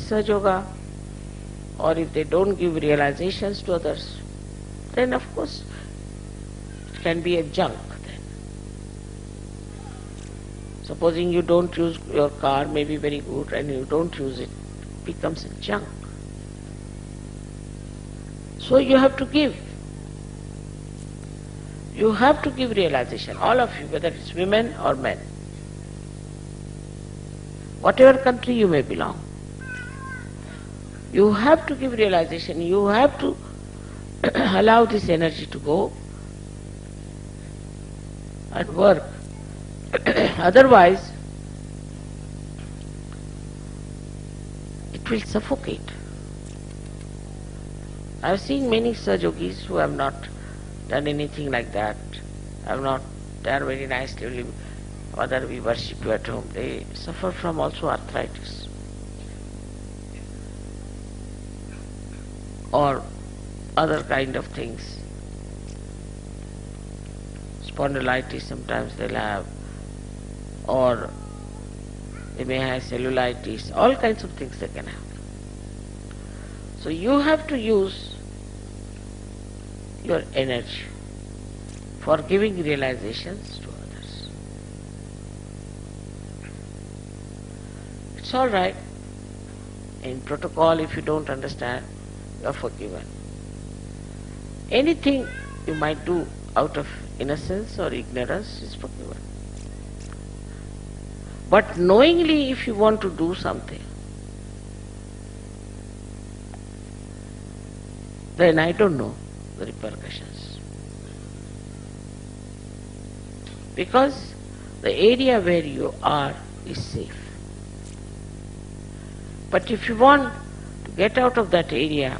Sahaja Yoga, or if they don't give realizations to others, then of course it can be a junk then. Supposing you don't use your car, may be very good, and you don't use it, it becomes a junk. So you have to give. You have to give realization, all of you, whether it's women or men. Whatever country you may belong, you have to give realization, you have to allow this energy to go and work. Otherwise, it will suffocate. I have seen many Sahaja Yogis who have not done anything like that, they are very nicely, whether we worship you at home, they suffer from also arthritis or other kind of things. Spondylitis sometimes they'll have, or they may have cellulitis, all kinds of things they can have. So you have to use your energy for giving realizations to others. It's all right. In protocol, if you don't understand, you are forgiven. Anything you might do out of innocence or ignorance is forgiven. But knowingly, if you want to do something, then I don't know the repercussions. Because the area where you are is safe. But if you want to get out of that area,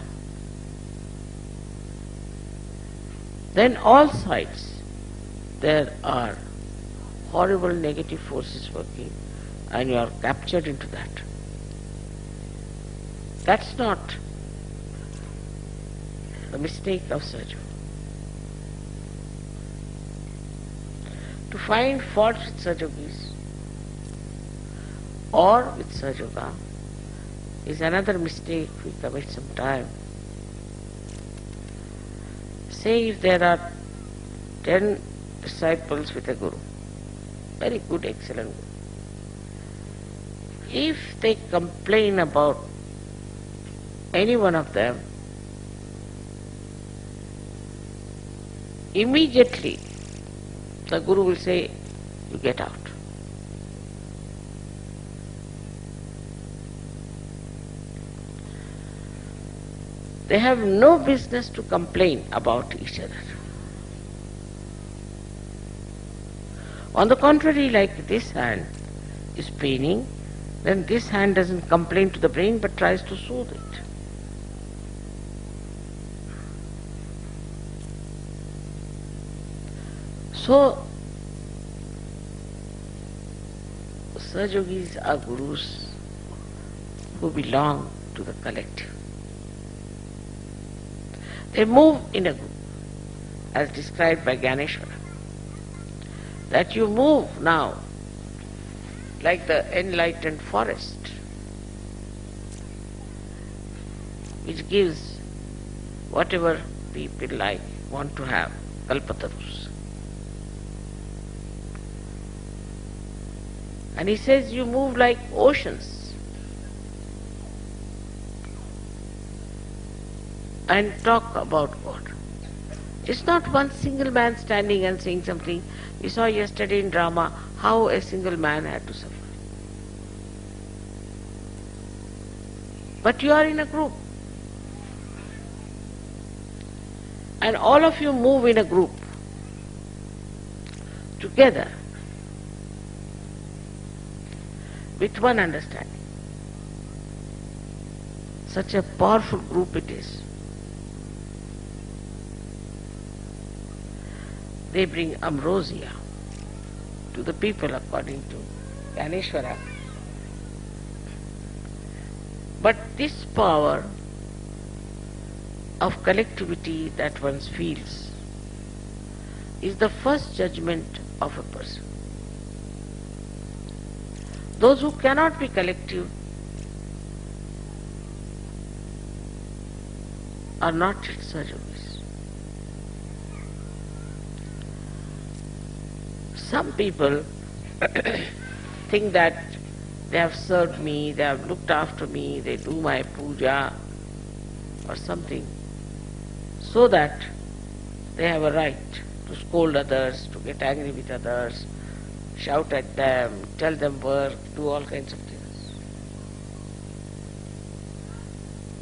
then all sides there are horrible negative forces working and you are captured into that. That's not the mistake of Sahaja. To find fault with Sahaja Yogis or with Sahaja Yoga is another mistake we commit sometime. Say if there are 10 disciples with a guru, very good, excellent guru. If they complain about any one of them, immediately the guru will say, you get out. They have no business to complain about each other. On the contrary, like this hand is paining, then this hand doesn't complain to the brain but tries to soothe it. So, Sahaja Yogis are gurus who belong to the collective. They move in a group, as described by Ganeshwara. That you move now like the enlightened forest, which gives whatever people like, want to have, kalpatarus. And he says you move like oceans and talk about God. It's not one single man standing and saying something. We saw yesterday in drama how a single man had to suffer. But you are in a group. And all of you move in a group together with one understanding. Such a powerful group it is. They bring ambrosia to the people according to Ganeshwara. But this power of collectivity that one feels is the first judgment of a person. Those who cannot be collective are not yet Sahajogis. Some people think that they have served me, they have looked after me, they do my puja or something, so that they have a right to scold others, to get angry with others, shout at them, tell them work, do all kinds of things.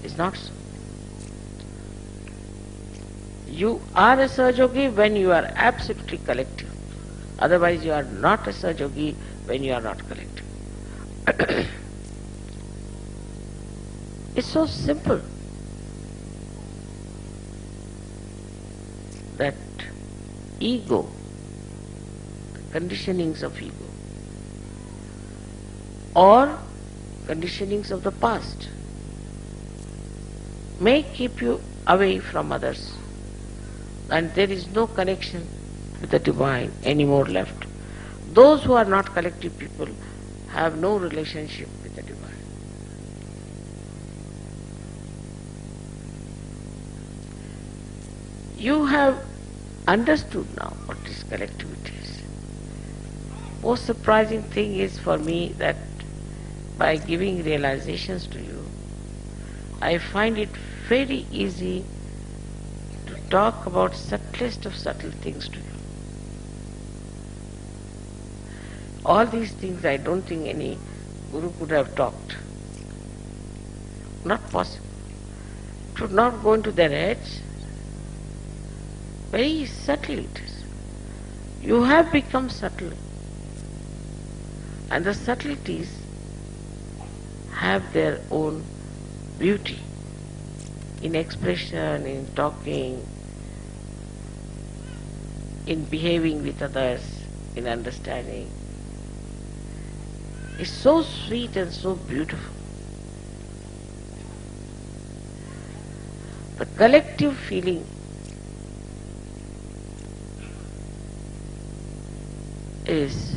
It's not so. You are a Sahajogi when you are absolutely collective. Otherwise you are not a Sahajogi when you are not collective. It's so simple that ego, conditionings of ego, or conditionings of the past may keep you away from others, and there is no connection with the divine anymore left. Those who are not collective people have no relationship with the divine. You have understood now what this collectivity is. Most surprising thing is for me that by giving realizations to you, I find it very easy to talk about subtlest of subtle things to you. All these things I don't think any guru could have talked. Not possible. It would not go into their heads. Very subtle it is. You have become subtle. And the subtleties have their own beauty in expression, in talking, in behaving with others, in understanding. It's so sweet and so beautiful. The collective feeling is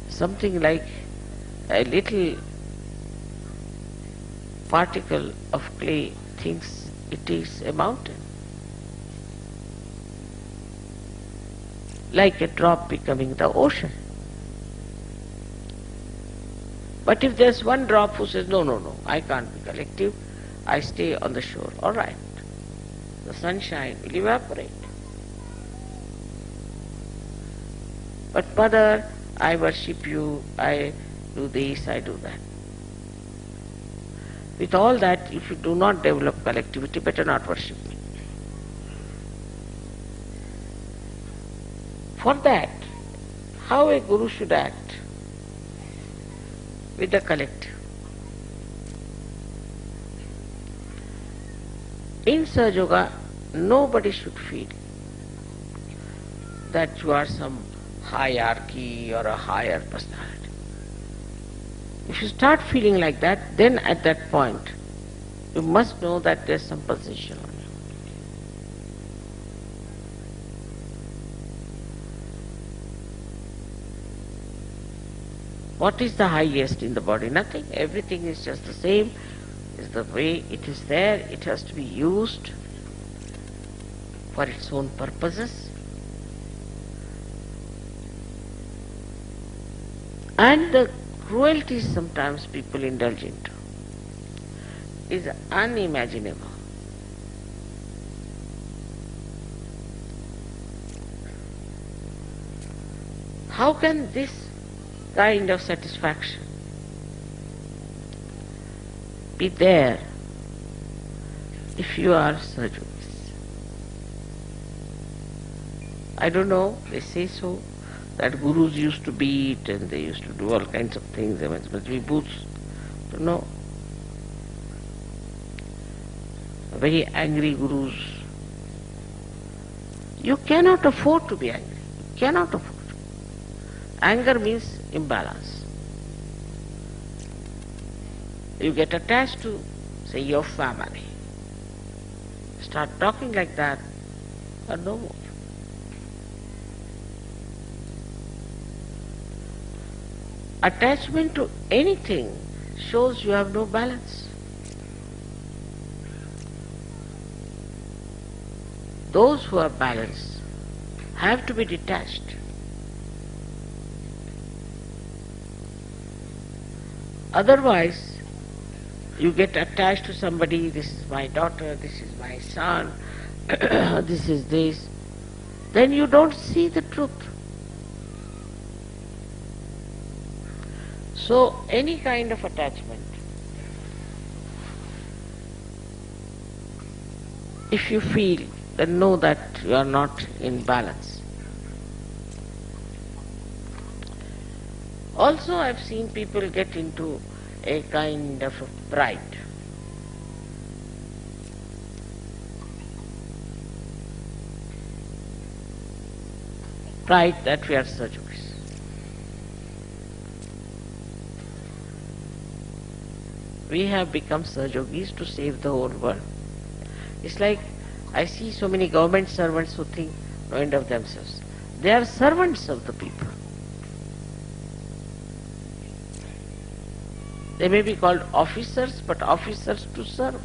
something like a little particle of clay thinks it is a mountain. Like a drop becoming the ocean. But if there's one drop who says, no, I can't be collective, I stay on the shore, all right. The sunshine will evaporate. But Mother, I worship you, I do this, I do that. With all that, if you do not develop collectivity, better not worship me. For that, how a guru should act with the collective. In Sahaja Yoga, nobody should feel that you are some hierarchy or a higher personality. If you start feeling like that, then at that point, you must know that there is some position on you. What is the highest in the body? Nothing. Everything is just the same. Is the way it is there. It has to be used for its own purposes. And the cruelties sometimes people indulge into is unimaginable. How can this kind of satisfaction be there if you are Sahaja? I don't know, they say so, that gurus used to beat and they used to do all kinds of things, there must be booths. Don't know. Very angry gurus. You cannot afford to be angry. You cannot afford. Anger means imbalance. You get attached to, say, your family. Start talking like that, or no more. Attachment to anything shows you have no balance. those who are balanced have to be detached. Otherwise, you get attached to somebody, this is my daughter, this is my son, this is this, then you don't see the truth. So, any kind of attachment, if you feel, then know that you are not in balance. Also, I've seen people get into a kind of a pride. Pride that we are Sajogis. We have become Sajogis to save the whole world. It's like I see so many government servants who think no end of themselves. They are servants of the people. They may be called officers, but officers to serve.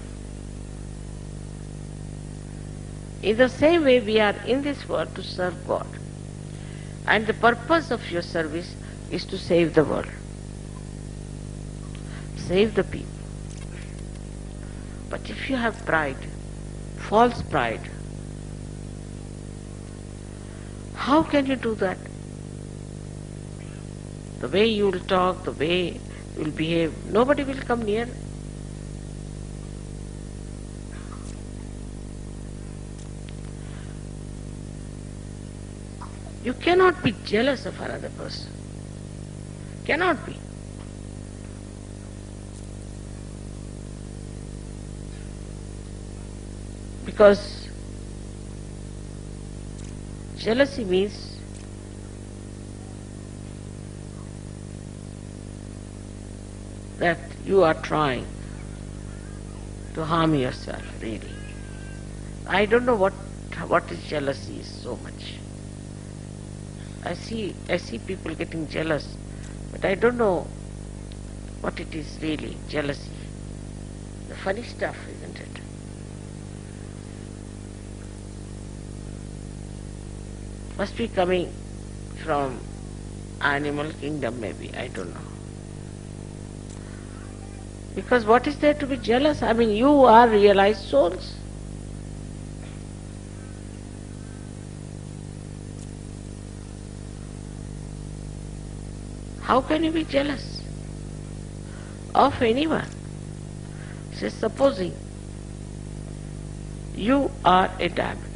In the same way, we are in this world to serve God. And the purpose of your service is to save the world. Save the people. But if you have pride, false pride, how can you do that? The way you will talk, the way you will behave, nobody will come near. You cannot be jealous of another person. Cannot be. Because jealousy means that you are trying to harm yourself, really. I don't know what is jealousy is so much. I see people getting jealous, but I don't know what it is really, jealousy. The funny stuff, isn't it? Must be coming from animal kingdom maybe, I don't know. Because what is there to be jealous? I mean, you are realized souls. How can you be jealous of anyone? Say, supposing you are a diamond.